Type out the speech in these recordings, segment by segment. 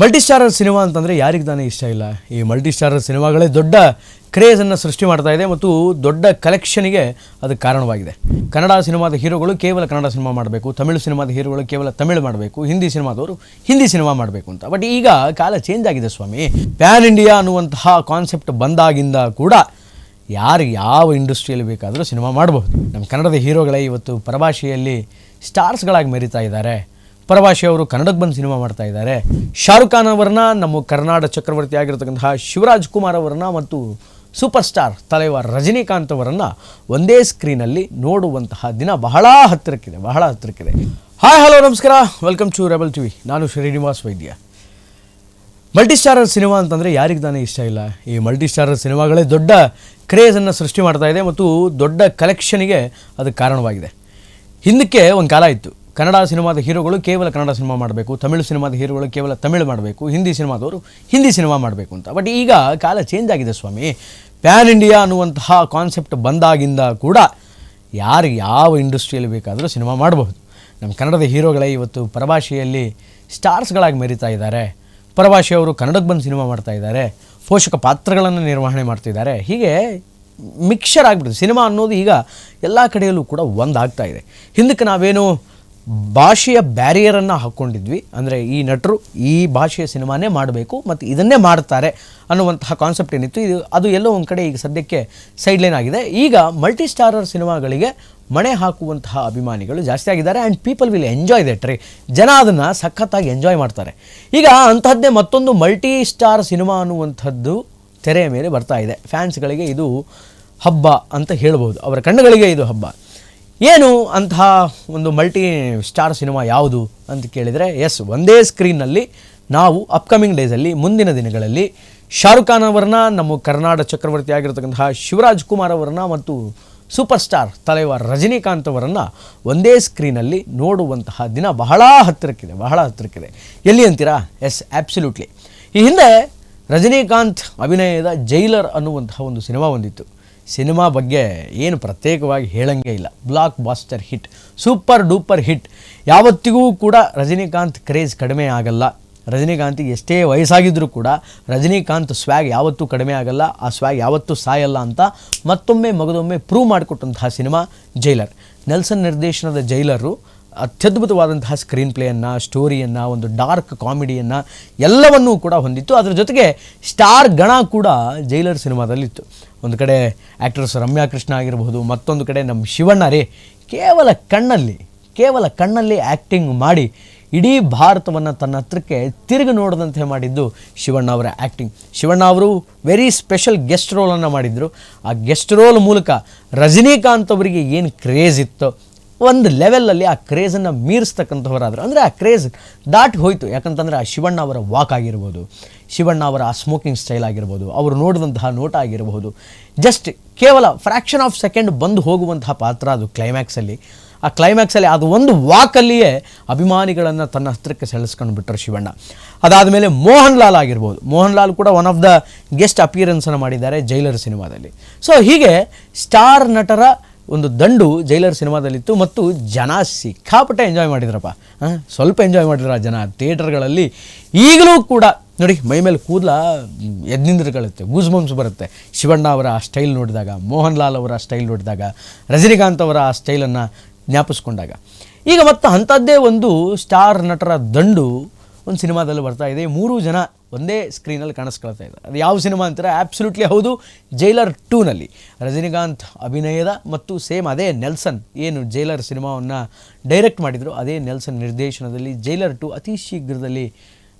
Multi starrer cinema ಅಂತಂದರೆ ಯಾರಿಗೆ ತಾನೇ ಇಷ್ಟ ಇಲ್ಲ. ಈ ಮಲ್ಟಿ ಸ್ಟಾರರ್ ಸಿನಿಮಾಗಳೇ ದೊಡ್ಡ ಕ್ರೇಜನ್ನು ಸೃಷ್ಟಿ ಮಾಡ್ತಾ ಇದೆ ಮತ್ತು ದೊಡ್ಡ ಕಲೆಕ್ಷನ್ಗೆ ಅದು ಕಾರಣವಾಗಿದೆ. ಕನ್ನಡ ಸಿನಿಮಾದ ಹೀರೋಗಳು ಕೇವಲ ಕನ್ನಡ ಸಿನಿಮಾ ಮಾಡಬೇಕು, ತಮಿಳು ಸಿನಿಮಾದ ಹೀರೋಗಳು ಕೇವಲ ತಮಿಳು ಮಾಡಬೇಕು, ಹಿಂದಿ ಸಿನಿಮಾದವರು ಹಿಂದಿ ಸಿನಿಮಾ ಮಾಡಬೇಕು ಅಂತ. ಬಟ್ ಈಗ ಕಾಲ ಚೇಂಜ್ ಆಗಿದೆ ಸ್ವಾಮಿ. ಪ್ಯಾನ್ ಇಂಡಿಯಾ ಅನ್ನುವಂತಹ ಕಾನ್ಸೆಪ್ಟ್ ಬಂದಾಗಿಂದ ಕೂಡ ಯಾರು ಯಾವ ಇಂಡಸ್ಟ್ರಿಯಲ್ಲಿ ಬೇಕಾದರೂ ಸಿನಿಮಾ ಮಾಡಬಹುದು. ನಮ್ಮ ಕನ್ನಡದ ಹೀರೋಗಳೇ ಇವತ್ತು ಪರಭಾಷೆಯಲ್ಲಿ ಸ್ಟಾರ್ಸ್ಗಳಾಗಿ ಮೆರೀತಾ ಇದ್ದಾರೆ. ಪರಭಾಷೆಯವರು ಕನ್ನಡಕ್ಕೆ ಬಂದು ಸಿನಿಮಾ ಮಾಡ್ತಾ ಇದ್ದಾರೆ. ಶಾರುಖ್ ಖಾನ್ ಅವರನ್ನ, ನಮ್ಮ ಕರ್ನಾಟಕ ಚಕ್ರವರ್ತಿ ಆಗಿರತಕ್ಕಂತಹ ಶಿವರಾಜ್ ಕುಮಾರ್ ಅವರನ್ನ ಮತ್ತು ಸೂಪರ್ ಸ್ಟಾರ್ ತಲೈವಾರ್ ರಜನಿಕಾಂತ್ ಅವರನ್ನು ಒಂದೇ ಸ್ಕ್ರೀನಲ್ಲಿ ನೋಡುವಂತಹ ದಿನ ಬಹಳ ಹತ್ತಿರಕ್ಕಿದೆ. ಹಾಯ್ ಹಲೋ ನಮಸ್ಕಾರ, ವೆಲ್ಕಮ್ ಟು ರೆಬಲ್ ಟಿವಿ. ನಾನು ಶ್ರೀನಿವಾಸ್ ವೈದ್ಯ. ಮಲ್ಟಿ ಸ್ಟಾರರ್ ಸಿನಿಮಾ ಅಂತಂದರೆ ಯಾರಿಗೆ ತಾನೇ ಇಷ್ಟ ಇಲ್ಲ. ಈ ಮಲ್ಟಿ ಸ್ಟಾರರ್ ಸಿನಿಮಾಗಳೇ ದೊಡ್ಡ ಕ್ರೇಜನ್ನು ಸೃಷ್ಟಿ ಮಾಡ್ತಾ ಇದೆ ಮತ್ತು ದೊಡ್ಡ ಕಲೆಕ್ಷನ್ಗೆ ಅದು ಕಾರಣವಾಗಿದೆ. ಹಿಂದಕ್ಕೆ ಒಂದು ಕಾಲ ಇತ್ತು, ಕನ್ನಡ ಸಿನಿಮಾದ ಹೀರೋಗಳು ಕೇವಲ ಕನ್ನಡ ಸಿನಿಮಾ ಮಾಡಬೇಕು, ತಮಿಳು ಸಿನಿಮಾದ ಹೀರೋಗಳು ಕೇವಲ ತಮಿಳು ಮಾಡಬೇಕು, ಹಿಂದಿ ಸಿನಿಮಾದವರು ಹಿಂದಿ ಸಿನಿಮಾ ಮಾಡಬೇಕು ಅಂತ. ಬಟ್ ಈಗ ಕಾಲ ಚೇಂಜ್ ಆಗಿದೆ ಸ್ವಾಮಿ. ಪ್ಯಾನ್ ಇಂಡಿಯಾ ಅನ್ನುವಂತಹ ಕಾನ್ಸೆಪ್ಟ್ ಬಂದಾಗಿಂದ ಕೂಡ ಯಾರು ಯಾವ ಇಂಡಸ್ಟ್ರಿಯಲ್ಲಿ ಬೇಕಾದರೂ ಸಿನಿಮಾ ಮಾಡಬಹುದು. ನಮ್ಮ ಕನ್ನಡದ ಹೀರೋಗಳೇ ಇವತ್ತು ಪರಭಾಷೆಯಲ್ಲಿ ಸ್ಟಾರ್ಸ್ಗಳಾಗಿ ಮೆರೀತಾ ಇದ್ದಾರೆ. ಪರಭಾಷೆಯವರು ಕನ್ನಡಕ್ಕೆ ಬಂದು ಸಿನಿಮಾ ಮಾಡ್ತಾ ಇದ್ದಾರೆ, ಪೋಷಕ ಪಾತ್ರಗಳನ್ನು ನಿರ್ವಹಣೆ ಮಾಡ್ತಿದ್ದಾರೆ. ಹೀಗೆ ಮಿಕ್ಸರ್ ಆಗಿಬಿಡುತ್ತೆ ಸಿನಿಮಾ ಅನ್ನೋದು. ಈಗ ಎಲ್ಲ ಕಡೆಯಲ್ಲೂ ಕೂಡ ಒಂದಾಗ್ತಾ ಇದೆ. ಹಿಂದಕ್ಕೆ ನಾವೇನು ಭಾಷೆಯ ಬ್ಯಾರಿಯರನ್ನು ಹಾಕ್ಕೊಂಡಿದ್ವಿ, ಅಂದರೆ ಈ ನಟರು ಈ ಭಾಷೆಯ ಸಿನಿಮಾನೇ ಮಾಡಬೇಕು ಮತ್ತು ಇದನ್ನೇ ಮಾಡ್ತಾರೆ ಅನ್ನುವಂತಹ ಕಾನ್ಸೆಪ್ಟ್ ಏನಿತ್ತು, ಅದು ಎಲ್ಲೋ ಒಂದು ಕಡೆ ಈಗ ಸದ್ಯಕ್ಕೆ ಸೈಡ್ಲೈನ್ ಆಗಿದೆ. ಈಗ ಮಲ್ಟಿ ಸ್ಟಾರರ್ ಸಿನಿಮಾಗಳಿಗೆ ಮಣೆ ಹಾಕುವಂತಹ ಅಭಿಮಾನಿಗಳು ಜಾಸ್ತಿ ಆಗಿದ್ದಾರೆ. And people will enjoy that ರೀ. ಜನ ಅದನ್ನು ಸಖತ್ತಾಗಿ ಎಂಜಾಯ್ ಮಾಡ್ತಾರೆ. ಈಗ ಅಂತಹದ್ದೇ ಮತ್ತೊಂದು ಮಲ್ಟಿ ಸ್ಟಾರ್ ಸಿನಿಮಾ ಅನ್ನುವಂಥದ್ದು ತೆರೆಯ ಮೇಲೆ ಬರ್ತಾ ಇದೆ. ಫ್ಯಾನ್ಸ್ಗಳಿಗೆ ಇದು ಹಬ್ಬ ಅಂತ ಹೇಳ್ಬೋದು, ಅವರ ಕಣ್ಣುಗಳಿಗೆ ಇದು ಹಬ್ಬ. ಏನು ಅಂತಹ ಒಂದು ಮಲ್ಟಿ ಸ್ಟಾರ್ ಸಿನಿಮಾ ಯಾವುದು ಅಂತ ಕೇಳಿದರೆ, ಎಸ್, ಒಂದೇ ಸ್ಕ್ರೀನ್ನಲ್ಲಿ ನಾವು ಅಪ್ಕಮಿಂಗ್ ಡೇಸಲ್ಲಿ, ಮುಂದಿನ ದಿನಗಳಲ್ಲಿ ಶಾರುಖ್ ಖಾನ್ ಅವರನ್ನ, ನಮ್ಮ ಕರ್ನಾಟಕ ಚಕ್ರವರ್ತಿ ಆಗಿರತಕ್ಕಂತಹ ಶಿವರಾಜ್ ಕುಮಾರ್ ಅವರನ್ನ ಮತ್ತು ಸೂಪರ್ ಸ್ಟಾರ್ ತಲೈವಾರ್ ರಜನಿಕಾಂತ್ ಅವರನ್ನು ಒಂದೇ ಸ್ಕ್ರೀನಲ್ಲಿ ನೋಡುವಂತಹ ದಿನ ಬಹಳ ಹತ್ತಿರಕ್ಕಿದೆ. ಎಲ್ಲಿ ಅಂತೀರಾ? Yes, absolutely. ಈ ಹಿಂದೆ ರಜನಿಕಾಂತ್ ಅಭಿನಯದ ಜೈಲರ್ ಅನ್ನುವಂತಹ ಒಂದು ಸಿನಿಮಾ ಒಂದಿತ್ತು. ಸಿನಿಮಾ ಬಗ್ಗೆ ಏನು ಪ್ರತ್ಯೇಕವಾಗಿ ಹೇಳಂಗೆ ಇಲ್ಲ. Blockbuster hit, super duper hit. ಯಾವತ್ತಿಗೂ ಕೂಡ ರಜನಿಕಾಂತ್ ಕ್ರೇಜ್ ಕಡಿಮೆ ಆಗಲ್ಲ. ರಜನಿಕಾಂತಿಗೆ ಎಷ್ಟೇ ವಯಸ್ಸಾಗಿದ್ದರೂ ಕೂಡ ರಜನಿಕಾಂತ್ ಸ್ವ್ಯಾಗ್ ಯಾವತ್ತೂ ಕಡಿಮೆ ಆಗಲ್ಲ, ಆ ಸ್ವ್ಯಾಗ್ ಯಾವತ್ತೂ ಸಾಯಲ್ಲ ಅಂತ ಮಗದೊಮ್ಮೆ ಪ್ರೂವ್ ಮಾಡಿಕೊಟ್ಟಂತಹ ಸಿನಿಮಾ ಜೈಲರ್. ನೆಲ್ಸನ್ ನಿರ್ದೇಶನದ ಜೈಲರು ಅತ್ಯದ್ಭುತವಾದಂತಹ ಸ್ಕ್ರೀನ್ ಪ್ಲೇಯನ್ನು, ಸ್ಟೋರಿಯನ್ನು, ಒಂದು ಡಾರ್ಕ್ ಕಾಮಿಡಿಯನ್ನು ಎಲ್ಲವನ್ನೂ ಕೂಡ ಹೊಂದಿತ್ತು. ಅದರ ಜೊತೆಗೆ ಸ್ಟಾರ್ ಗಣ ಕೂಡ ಜೈಲರ್ ಸಿನಿಮಾದಲ್ಲಿತ್ತು. ಒಂದು ಕಡೆ ಆ್ಯಕ್ಟ್ರೆಸ್ ರಮ್ಯಾ ಕೃಷ್ಣ ಆಗಿರಬಹುದು, ಮತ್ತೊಂದು ಕಡೆ ನಮ್ಮ ಶಿವಣ್ಣ ರೇ ಕೇವಲ ಕಣ್ಣಲ್ಲಿ ಆ್ಯಕ್ಟಿಂಗ್ ಮಾಡಿ ಇಡೀ ಭಾರತವನ್ನು ತನ್ನ ಹತ್ರಕ್ಕೆ ತಿರುಗಿ ನೋಡದಂತೆ ಮಾಡಿದ್ದು ಶಿವಣ್ಣ ಅವರ ಆ್ಯಕ್ಟಿಂಗ್. ಶಿವಣ್ಣ ಅವರು ವೆರಿ ಸ್ಪೆಷಲ್ ಗೆಸ್ಟ್ ರೋಲನ್ನು ಮಾಡಿದರು. ಆ ಗೆಸ್ಟ್ ರೋಲ್ ಮೂಲಕ ರಜನಿಕಾಂತ್ ಅವರಿಗೆ ಏನು ಕ್ರೇಜ್ ಇತ್ತೋ ಒಂದು ಲೆವೆಲಲ್ಲಿ ಆ ಕ್ರೇಜನ್ನು ಮೀರಿಸ್ತಕ್ಕಂಥವರಾದರು. ಅಂದರೆ ಆ ಕ್ರೇಜ್ ದಾಟಿ ಹೋಯಿತು. ಯಾಕಂತಂದರೆ ಆ ಶಿವಣ್ಣ ಅವರ ವಾಕ್ ಆಗಿರ್ಬೋದು, ಶಿವಣ್ಣ ಅವರ ಆ ಸ್ಮೋಕಿಂಗ್ ಸ್ಟೈಲ್ ಆಗಿರ್ಬೋದು, ಅವರು ನೋಡಿದಂತಹ ನೋಟ ಆಗಿರಬಹುದು, ಜಸ್ಟ್ ಕೇವಲ ಫ್ರ್ಯಾಕ್ಷನ್ ಆಫ್ ಸೆಕೆಂಡ್ ಬಂದು ಹೋಗುವಂತಹ ಪಾತ್ರ ಅದು ಕ್ಲೈಮ್ಯಾಕ್ಸಲ್ಲಿ. ಆ ಕ್ಲೈಮ್ಯಾಕ್ಸಲ್ಲಿ ಅದು ಒಂದು ವಾಕಲ್ಲಿಯೇ ಅಭಿಮಾನಿಗಳನ್ನು ತನ್ನ ಹತ್ರಕ್ಕೆ ಸೆಳೆಸ್ಕೊಂಡು ಬಿಟ್ಟರು ಶಿವಣ್ಣ. ಅದಾದಮೇಲೆ ಮೋಹನ್ ಲಾಲ್ ಆಗಿರ್ಬೋದು. ಮೋಹನ್ ಲಾಲ್ ಕೂಡ ಒನ್ ಆಫ್ ದ ಗೆಸ್ಟ್ ಅಪಿಯರೆನ್ಸನ್ನು ಮಾಡಿದ್ದಾರೆ ಜೈಲರ್ ಸಿನಿಮಾದಲ್ಲಿ. ಸೊ ಹೀಗೆ ಸ್ಟಾರ್ ನಟರ ಒಂದು ದಂಡು ಜೈಲರ್ ಸಿನಿಮಾದಲ್ಲಿತ್ತು ಮತ್ತು ಜನ ಸಿಕ್ಕಾಪಟ್ಟೆ ಎಂಜಾಯ್ ಮಾಡಿದ್ರಪ್ಪ. ಸ್ವಲ್ಪ ಎಂಜಾಯ್ ಮಾಡಿದ್ರು ಆ ಜನ ಥಿಯೇಟರ್ಗಳಲ್ಲಿ. ಈಗಲೂ ಕೂಡ ನೋಡಿ, ಮೈ ಮೇಲೆ ಕೂದಲ ಎದ್ನಿಂದ್ರಗಳುತ್ತೆ, ಗೂಸ್ಬಂಪ್ಸ್ ಬರುತ್ತೆ ಶಿವಣ್ಣ ಅವರ ಆ ಸ್ಟೈಲ್ ನೋಡಿದಾಗ, ಮೋಹನ್ ಲಾಲ್ ಅವರ ಸ್ಟೈಲ್ ನೋಡಿದಾಗ, ರಜನಿಕಾಂತ್ ಅವರ ಆ ಸ್ಟೈಲನ್ನು ಜ್ಞಾಪಿಸ್ಕೊಂಡಾಗ. ಈಗ ಮತ್ತು ಅಂಥದ್ದೇ ಒಂದು ಸ್ಟಾರ್ ನಟರ ದಂಡು ಒಂದು ಸಿನಿಮಾದಲ್ಲಿ ಬರ್ತಾ ಇದೆ. 3 ಜನ ಒಂದೇ ಸ್ಕ್ರೀನಲ್ಲಿ ಕಾಣಿಸ್ಕೊಳ್ತಾ ಇದ್ದಾರೆ. ಅದು ಯಾವ ಸಿನಿಮಾ ಅಂತಾರೆ? ಆ್ಯಬ್ಸಲ್ಯೂಟ್ಲಿ ಹೌದು, ಜೈಲರ್ 2ನಲ್ಲಿ ರಜನಿಕಾಂತ್ ಅಭಿನಯದ ಮತ್ತು ಸೇಮ್ ಅದೇ ನೆಲ್ಸನ್ ಏನು ಜೈಲರ್ ಸಿನಿಮಾವನ್ನು ಡೈರೆಕ್ಟ್ ಮಾಡಿದರು, ಅದೇ ನೆಲ್ಸನ್ ನಿರ್ದೇಶನದಲ್ಲಿ ಜೈಲರ್ 2 ಅತಿ ಶೀಘ್ರದಲ್ಲಿ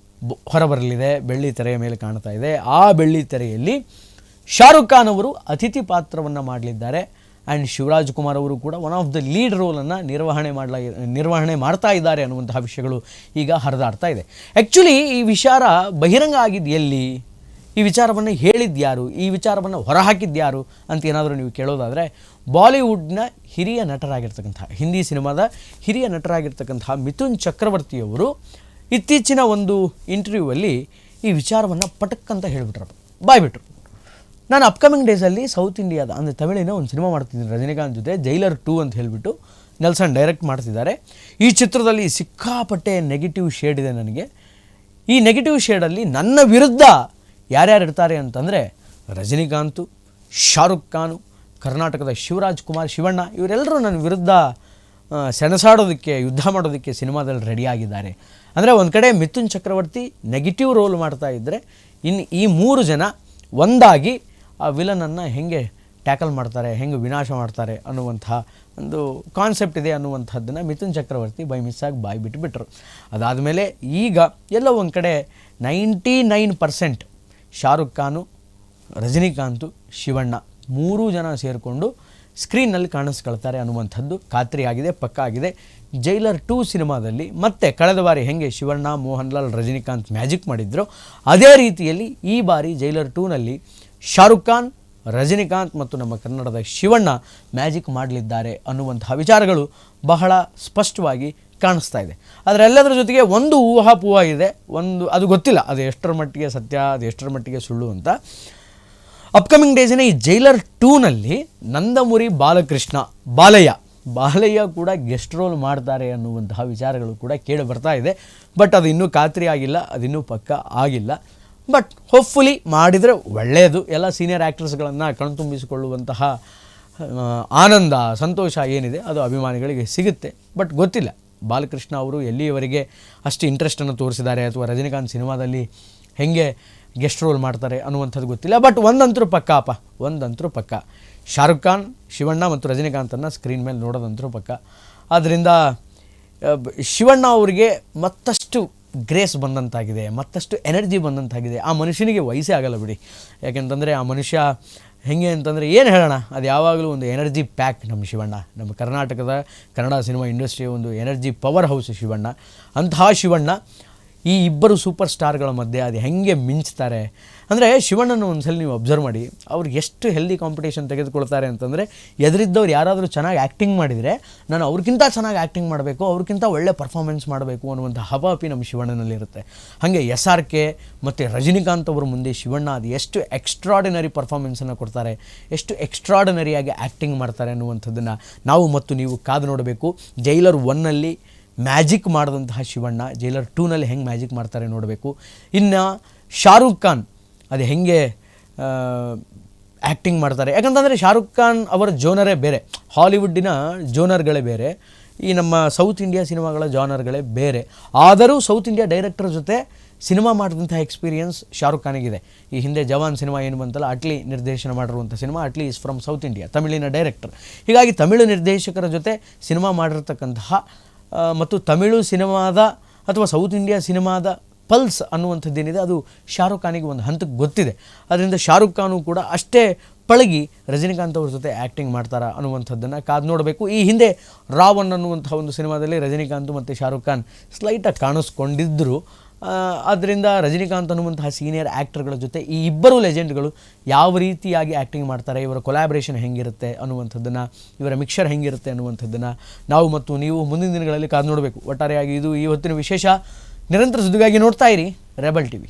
ಹೊರಬರಲಿದೆ. ಬೆಳ್ಳಿ ತೆರೆಯ ಮೇಲೆ ಕಾಣ್ತಾ ಇದೆ. ಆ ಬೆಳ್ಳಿ ತೆರೆಯಲ್ಲಿ ಶಾರುಖ್ ಖಾನ್ ಅವರು ಅತಿಥಿ ಪಾತ್ರವನ್ನು ಮಾಡಲಿದ್ದಾರೆ. ಆ್ಯಂಡ್ ಶಿವರಾಜ್ ಕುಮಾರ್ ಅವರು ಕೂಡ ಒನ್ ಆಫ್ ದ ಲೀಡ್ ರೋಲನ್ನು ನಿರ್ವಹಣೆ ಮಾಡ್ತಾ ಇದ್ದಾರೆ ಅನ್ನುವಂತಹ ವಿಷಯಗಳು ಈಗ ಹರಿದಾಡ್ತಾ ಇದೆ. ಆ್ಯಕ್ಚುಲಿ ಈ ವಿಚಾರ ಬಹಿರಂಗ ಆಗಿದ್ದು ಎಲ್ಲಿ? ಈ ವಿಚಾರವನ್ನು ಹೇಳಿದ್ಯಾರು? ಈ ವಿಚಾರವನ್ನು ಹೊರಹಾಕಿದ್ಯಾರು ಅಂತ ಏನಾದರೂ ನೀವು ಕೇಳೋದಾದರೆ, ಬಾಲಿವುಡ್ನ ಹಿರಿಯ ನಟರಾಗಿರ್ತಕ್ಕಂತಹ, ಹಿಂದಿ ಸಿನಿಮಾದ ಹಿರಿಯ ನಟರಾಗಿರ್ತಕ್ಕಂತಹ ಮಿಥುನ್ ಚಕ್ರವರ್ತಿಯವರು ಇತ್ತೀಚಿನ ಒಂದು ಇಂಟರ್ವ್ಯೂವಲ್ಲಿ ಈ ವಿಚಾರವನ್ನು ಪಟಕ್ಕಂತ ಹೇಳಿಬಿಟ್ರಪ್ಪ, ಬಾಯ್ಬಿಟ್ರು. ನಾನು ಅಪ್ಕಮಿಂಗ್ ಡೇಸಲ್ಲಿ ಸೌತ್ ಇಂಡಿಯಾದ ಅಂದರೆ ತಮಿಳಿನ ಒಂದು ಸಿನಿಮಾ ಮಾಡ್ತಿದ್ದೀನಿ ರಜನಿಕಾಂತ್ ಜೊತೆ, ಜೈಲರ್ 2 ಅಂತ ಹೇಳಿಬಿಟ್ಟು ನೆಲ್ಸನ್ ಡೈರೆಕ್ಟ್ ಮಾಡ್ತಿದ್ದಾರೆ. ಈ ಚಿತ್ರದಲ್ಲಿ ಸಿಕ್ಕಾಪಟ್ಟೆ ನೆಗೆಟಿವ್ ಶೇಡ್ ಇದೆ ನನಗೆ. ಈ ನೆಗೆಟಿವ್ ಶೇಡಲ್ಲಿ ನನ್ನ ವಿರುದ್ಧ ಯಾರ್ಯಾರು ಇರ್ತಾರೆ ಅಂತಂದರೆ ರಜನಿಕಾಂತು, ಶಾರುಖ್ ಖಾನು, ಕರ್ನಾಟಕದ ಶಿವರಾಜ್ ಕುಮಾರ್, ಶಿವಣ್ಣ ಇವರೆಲ್ಲರೂ ನನ್ನ ವಿರುದ್ಧ ಸೆಣಸಾಡೋದಕ್ಕೆ, ಯುದ್ಧ ಮಾಡೋದಕ್ಕೆ ಸಿನಿಮಾದಲ್ಲಿ ರೆಡಿಯಾಗಿದ್ದಾರೆ. ಅಂದರೆ ಒಂದು ಕಡೆ ಮಿಥುನ್ ಚಕ್ರವರ್ತಿ ನೆಗೆಟಿವ್ ರೋಲ್ ಮಾಡ್ತಾ ಇದ್ದರೆ, ಇನ್ನು ಈ 3 ಜನ ಒಂದಾಗಿ ಆ ವಿಲನನ್ನು ಹೆಂಗೆ ಟ್ಯಾಕಲ್ ಮಾಡ್ತಾರೆ, ಹೆಂಗೆ ವಿನಾಶ ಮಾಡ್ತಾರೆ ಅನ್ನುವಂಥ ಒಂದು ಕಾನ್ಸೆಪ್ಟ್ ಇದೆ ಅನ್ನುವಂಥದ್ದನ್ನು ಮಿಥುನ್ ಚಕ್ರವರ್ತಿ ಬೈ ಮಿಸ್ಸಾಗಿ ಬಾಯಿ ಬಿಟ್ಟುಬಿಟ್ರು. ಅದಾದಮೇಲೆ ಈಗ ಎಲ್ಲೋ ಒಂದು ಕಡೆ 99% ಶಾರುಖ್ ಖಾನು, ರಜನಿಕಾಂತು, ಶಿವಣ್ಣ 3 ಜನ ಸೇರಿಕೊಂಡು ಸ್ಕ್ರೀನ್ನಲ್ಲಿ ಕಾಣಿಸ್ಕೊಳ್ತಾರೆ ಅನ್ನುವಂಥದ್ದು ಖಾತ್ರಿಯಾಗಿದೆ, ಪಕ್ಕಾ ಆಗಿದೆ. ಜೈಲರ್ 2 ಸಿನಿಮಾದಲ್ಲಿ ಮತ್ತೆ ಕಳೆದ ಬಾರಿ ಹೆಂಗೆ ಶಿವಣ್ಣ, ಮೋಹನ್ ಲಾಲ್, ರಜನಿಕಾಂತ್ ಮ್ಯಾಜಿಕ್ ಮಾಡಿದ್ರು, ಅದೇ ರೀತಿಯಲ್ಲಿ ಈ ಬಾರಿ ಜೈಲರ್ 2ನಲ್ಲಿ ಶಾರುಖ್ ಖಾನ್, ರಜನಿಕಾಂತ್ ಮತ್ತು ನಮ್ಮ ಕನ್ನಡದ ಶಿವಣ್ಣ ಮ್ಯಾಜಿಕ್ ಮಾಡಲಿದ್ದಾರೆ ಅನ್ನುವಂತಹ ವಿಚಾರಗಳು ಬಹಳ ಸ್ಪಷ್ಟವಾಗಿ ಕಾಣಿಸ್ತಾ ಇದೆ. ಆದರೆ ಎಲ್ಲದರ ಜೊತೆಗೆ ಒಂದು ಊಹಾಪೂಹ ಇದೆ, ಅದು ಗೊತ್ತಿಲ್ಲ ಅದು ಎಷ್ಟರ ಮಟ್ಟಿಗೆ ಸತ್ಯ, ಅದು ಎಷ್ಟರ ಮಟ್ಟಿಗೆ ಸುಳ್ಳು ಅಂತ. ಅಪ್ಕಮಿಂಗ್ ಡೇಸಿನ ಈ ಜೈಲರ್ 2ನಲ್ಲಿ ನಂದಮುರಿ ಬಾಲಕೃಷ್ಣ, ಬಾಲಯ್ಯ ಕೂಡ ಗೆಸ್ಟ್ ರೋಲ್ ಮಾಡ್ತಾರೆ ಅನ್ನುವಂತಹ ವಿಚಾರಗಳು ಕೂಡ ಕೇಳಿ ಬರ್ತಾ ಇದೆ. ಬಟ್ ಅದು ಇನ್ನೂ ಖಾತ್ರಿ ಆಗಿಲ್ಲ, ಅದಿನ್ನೂ ಪಕ್ಕಾ ಆಗಿಲ್ಲ. ಬಟ್ ಹೋಪ್ಫುಲಿ ಮಾಡಿದರೆ ಒಳ್ಳೆಯದು. ಎಲ್ಲ ಸೀನಿಯರ್ ಆ್ಯಕ್ಟರ್ಸ್ಗಳನ್ನು ಕಣ್ತುಂಬಿಸಿಕೊಳ್ಳುವಂತಹ ಆನಂದ, ಸಂತೋಷ ಏನಿದೆ ಅದು ಅಭಿಮಾನಿಗಳಿಗೆ ಸಿಗುತ್ತೆ. ಬಟ್ ಗೊತ್ತಿಲ್ಲ ಬಾಲಕೃಷ್ಣ ಅವರು ಎಲ್ಲಿಯವರೆಗೆ ಅಷ್ಟು ಇಂಟ್ರೆಸ್ಟನ್ನು ತೋರಿಸಿದ್ದಾರೆ ಅಥವಾ ರಜನಿಕಾಂತ್ ಸಿನಿಮಾದಲ್ಲಿ ಹೆಂಗೆ ಗೆಸ್ಟ್ ರೋಲ್ ಮಾಡ್ತಾರೆ ಅನ್ನುವಂಥದ್ದು ಗೊತ್ತಿಲ್ಲ. ಬಟ್ ಒಂದಂತರೂ ಪಕ್ಕ, ಶಾರುಖ್ ಖಾನ್, ಶಿವಣ್ಣ ಮತ್ತು ರಜನಿಕಾಂತನ್ನು ಸ್ಕ್ರೀನ್ ಮೇಲೆ ನೋಡೋದಂತರೂ ಪಕ್ಕ. ಆದ್ದರಿಂದ ಶಿವಣ್ಣ ಅವರಿಗೆ ಮತ್ತಷ್ಟು ಗ್ರೇಸ್ ಬಂದಂತಾಗಿದೆ, ಮತ್ತಷ್ಟು ಎನರ್ಜಿ ಬಂದಂತಾಗಿದೆ. ಆ ಮನುಷ್ಯನಿಗೆ ವಯಸ್ಸೇ ಆಗಲ್ಲ ಬಿಡಿ. ಯಾಕೆಂತಂದರೆ ಆ ಮನುಷ್ಯ ಹೆಂಗೆ ಅಂತಂದರೆ ಏನು ಹೇಳೋಣ, ಅದು ಯಾವಾಗಲೂ ಒಂದು ಎನರ್ಜಿ ಪ್ಯಾಕ್ ನಮ್ಮ ಶಿವಣ್ಣ. ನಮ್ಮ ಕರ್ನಾಟಕದ ಕನ್ನಡ ಸಿನಿಮಾ ಇಂಡಸ್ಟ್ರಿಯ ಒಂದು ಎನರ್ಜಿ ಪವರ್ ಹೌಸ್ ಶಿವಣ್ಣ. ಅಂತಹ ಶಿವಣ್ಣ ಈ ಇಬ್ಬರು ಸೂಪರ್ ಸ್ಟಾರ್ಗಳ ಮಧ್ಯೆ ಅದು ಹೆಂಗೆ ಮಿಂಚ್ತಾರೆ ಅಂದರೆ, ಶಿವಣ್ಣನ ಒಂದ್ಸಲ ನೀವು ಅಬ್ಸರ್ವ್ ಮಾಡಿ, ಅವ್ರಿಗೆ ಎಷ್ಟು ಹೆಲ್ದಿ ಕಾಂಪಿಟೇಷನ್ ತೆಗೆದುಕೊಳ್ತಾರೆ ಅಂತಂದರೆ, ಎದುರಿದ್ದವ್ರು ಯಾರಾದರೂ ಚೆನ್ನಾಗಿ ಆ್ಯಕ್ಟಿಂಗ್ ಮಾಡಿದರೆ ನಾನು ಅವ್ರಿಗಿಂತ ಚೆನ್ನಾಗಿ ಆ್ಯಕ್ಟಿಂಗ್ ಮಾಡಬೇಕು, ಅವ್ರಿಗಿಂತ ಒಳ್ಳೆ ಪರ್ಫಾರ್ಮೆನ್ಸ್ ಮಾಡಬೇಕು ಅನ್ನುವಂಥ ಹಪಾಪಿ ನಮ್ಮ ಶಿವಣ್ಣನಲ್ಲಿರುತ್ತೆ. ಹಾಗೆ SRK ಮತ್ತು ರಜನಿಕಾಂತ್ ಅವರು ಮುಂದೆ ಶಿವಣ್ಣ ಅದು ಎಷ್ಟು ಎಕ್ಸ್ಟ್ರಾರ್ಡಿನರಿ ಪರ್ಫಾರ್ಮೆನ್ಸನ್ನು ಕೊಡ್ತಾರೆ, ಎಷ್ಟು ಎಕ್ಸ್ಟ್ರಾರ್ಡಿನರಿಯಾಗಿ ಆ್ಯಕ್ಟಿಂಗ್ ಮಾಡ್ತಾರೆ ಅನ್ನುವಂಥದ್ದನ್ನು ನಾವು ಮತ್ತು ನೀವು ಕಾದು ನೋಡಬೇಕು. ಜೈಲರ್ 1ನಲ್ಲಿ ಮ್ಯಾಜಿಕ್ ಮಾಡಿದಂತಹ ಶಿವಣ್ಣ ಜೈಲರ್ 2ನಲ್ಲಿ ಹೆಂಗೆ ಮ್ಯಾಜಿಕ್ ಮಾಡ್ತಾರೆ ನೋಡಬೇಕು. ಇನ್ನು ಶಾರುಖ್ ಖಾನ್ ಅದು ಹೆಂಗೆ ಆ್ಯಕ್ಟಿಂಗ್ ಮಾಡ್ತಾರೆ. ಯಾಕಂತಂದರೆ ಶಾರುಖ್ ಖಾನ್ ಅವರ ಜೋನರೇ ಬೇರೆ, ಹಾಲಿವುಡ್ಡಿನ ಜೋನರ್ಗಳೇ ಬೇರೆ, ಈ ನಮ್ಮ ಸೌತ್ ಇಂಡಿಯಾ ಸಿನಿಮಾಗಳ ಜಾನರ್ಗಳೇ ಬೇರೆ. ಆದರೂ ಸೌತ್ ಇಂಡಿಯಾ ಡೈರೆಕ್ಟರ್ ಜೊತೆ ಸಿನಿಮಾ ಮಾಡಿದಂಥ ಎಕ್ಸ್ಪೀರಿಯನ್ಸ್ ಶಾರುಖ್ ಖಾನಿಗಿದೆ. ಈ ಹಿಂದೆ ಜವಾನ್ ಸಿನಿಮಾ ಏನು ಬಂತಲ್ಲ, ಅಟ್ಲಿ ನಿರ್ದೇಶನ ಮಾಡಿರುವಂಥ cinema, Atlee is from south India, ತಮಿಳಿನ ಡೈರೆಕ್ಟರ್. ಹೀಗಾಗಿ ತಮಿಳು ನಿರ್ದೇಶಕರ ಜೊತೆ ಸಿನಿಮಾ ಮಾಡಿರ್ತಕ್ಕಂತಹ ಮತ್ತು ತಮಿಳು ಸಿನಿಮಾದ ಅಥವಾ ಸೌತ್ ಇಂಡಿಯಾ ಸಿನಿಮಾದ ಪಲ್ಸ್ ಅನ್ನುವಂಥದ್ದೇನಿದೆ ಅದು ಶಾರುಖ್ ಖಾನಿಗೆ ಒಂದು ಹಂತಕ್ಕೆ ಗೊತ್ತಿದೆ. ಅದರಿಂದ ಶಾರುಖ್ ಖಾನು ಕೂಡ ಅಷ್ಟೇ ಪಳಗಿ ರಜನಿಕಾಂತ್ ಅವ್ರ ಜೊತೆ ಆ್ಯಕ್ಟಿಂಗ್ ಮಾಡ್ತಾರಾ ಅನ್ನುವಂಥದ್ದನ್ನು ಕಾದು ನೋಡಬೇಕು. ಈ ಹಿಂದೆ ರಾವಣ್ ಅನ್ನುವಂಥ ಒಂದು ಸಿನಿಮಾದಲ್ಲಿ ರಜನಿಕಾಂತ್ ಮತ್ತು ಶಾರುಖ್ ಖಾನ್ ಸ್ಲೈಟಾಗಿ ಕಾಣಿಸ್ಕೊಂಡಿದ್ದರು. ಆದ್ದರಿಂದ ರಜನಿಕಾಂತ್ ಅನ್ನುವಂತಹ ಸೀನಿಯರ್ ಆ್ಯಕ್ಟರ್ಗಳ ಜೊತೆ ಈ ಇಬ್ಬರು ಲೆಜೆಂಡ್ಗಳು ಯಾವ ರೀತಿಯಾಗಿ ಆ್ಯಕ್ಟಿಂಗ್ ಮಾಡ್ತಾರೆ, ಇವರ ಕೊಲ್ಯಾಬ್ರೇಷನ್ ಹೆಂಗಿರುತ್ತೆ ಅನ್ನುವಂಥದ್ದನ್ನು, ಇವರ ಮಿಕ್ಸರ್ ಹೆಂಗಿರುತ್ತೆ ಅನ್ನುವಂಥದ್ದನ್ನು ನಾವು ಮತ್ತು ನೀವು ಮುಂದಿನ ದಿನಗಳಲ್ಲಿ ಕಾದು ನೋಡಬೇಕು. ಒಟ್ಟಾರೆಯಾಗಿ ಇದು ಈ ಹೊತ್ತಿನ ವಿಶೇಷ. ನಿರಂತರ ಸುದ್ದಿಗಾಗಿ ನೋಡ್ತಾ ಇರಿ ರೆಬಲ್ TV.